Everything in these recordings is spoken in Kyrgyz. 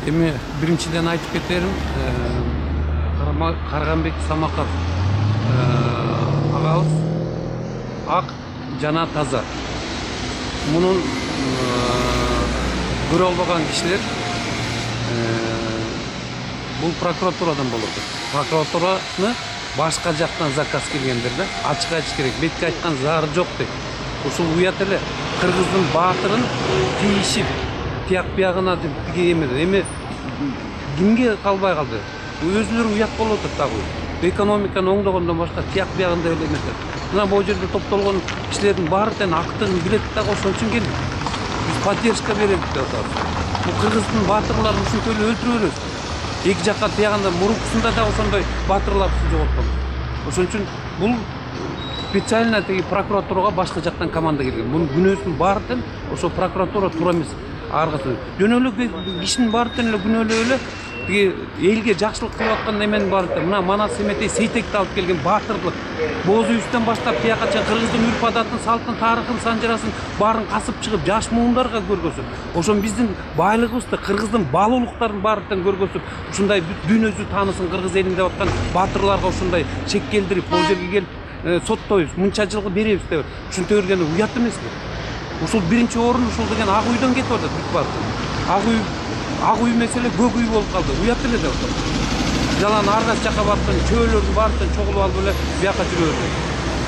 Эми биринчиден айтып кетерим, Карганбек Самаков агабыз ак жана таза. Мунун көрө албаган кишилер бул прокуратурадан болот. Прокуратураны башка жактан заказ келгендер да, ачык айтыш керек. Бетке айткан зары жок дейт. Ушул уят эле кыргыздын баатырын тийишип, тияк биягына эми кимге калбай калды? Өзүлөрү уят болуп атат дагы. Экономиканы оңдогондон башка тияк биягында эле эмес. Мына бул жерде топтолгон кишилердин баары тең актыгын билет дагы, ошон үчүн келдик. Биз поддержка беребиз деп атабыз. Бул кыргыздын баатырларын ушинтип эле өлтүрүп беребиз. Эки жакка биягында мурукусунда да ошондой баатырларды жоготкон. Ошон үчүн бул специально теги прокуратурага башка жактан команда келген. Бунун күнөөсүнүн баары тең ошо прокуратура туура эмес. Аргасы жөн эле кишинин баары тең эле күнөөлөп эле тиги элге жакшылык кылып аткан неменин баары тең мына Манас Эметей Сейтекти алып келген баатырлык. Боз үйүстөн баштап тияка чейин кыргыздын үрп адатын, салтын, тарыхын, санжарасын баарын касып чыгып жаш муундарга көргөзүп, ошон биздин байлыгыбызды, кыргыздын баалуулуктарын баарын тең көргөзүп, ушундай дүйнөсү таанысын кыргыз элин деп аткан баатырларга ушундай чек келдирип, бул жерге келип соттойбуз, мынча жылга беребиз деп ушинтип берген уят эмеспи? Ушул биринчи орун ушул деген ак үйдөн кетип атат бүт баары. Ак үй меселе көк үй болуп калды. Уят эле деп атат. Жалан ар кайсы жакка барып, чөөлөрдү баары тең чогулуп алып эле бияка жүрө берди.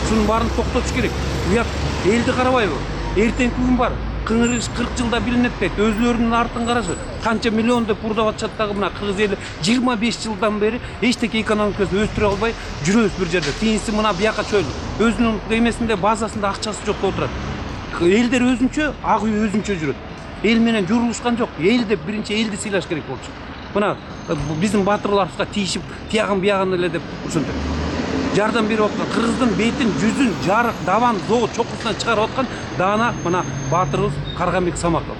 Ушунун баарын токтотуш керек. Уят элди карабайбы? Эртеңки күн бар. Кыңырыш 40 жылда билинет дейт. Өзүлөрүнүн артын карашы. Канча миллион деп урдап атышат дагы мына кыргыз эли 25 жылдан бери эчтеке экономикасын өстүрө албай жүрөбүз бир жерде. Тиинси мына бияка чөөл. Өзүнүн эмесинде, базасында акчасы жок деп отурат. Элдер өзүнчө, ак үй өзүнчө жүрөт. Эл менен журулушкан жок. Эл деп биринчи элди сыйлаш керек болчу. Мына биздин баатырларыбызга тийишип, тиягын биягын эле деп ушинтип жардам берип аткан, кыргыздын бетин, жүзүн, жарык, даван, зоо чокусунан чыгарып аткан даана мына баатырыбыз Карганбек Самаков.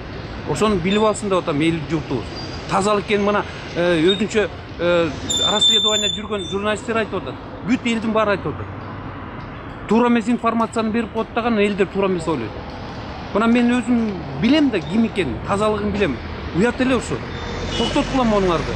Ошону билип алсын деп атам эл журтубуз. Тазалык экенин мына өзүнчө расследование жүргөн журналисттер айтып атат. Бүт элдин баары айтып атат. Туура эмес информацияны берип коет дагы элдер туура эмес ойлойт. Мына мен өзүм билем да ким экенин, тазалыгын билем. Уят эле ушу. Токтоткула монуңарды.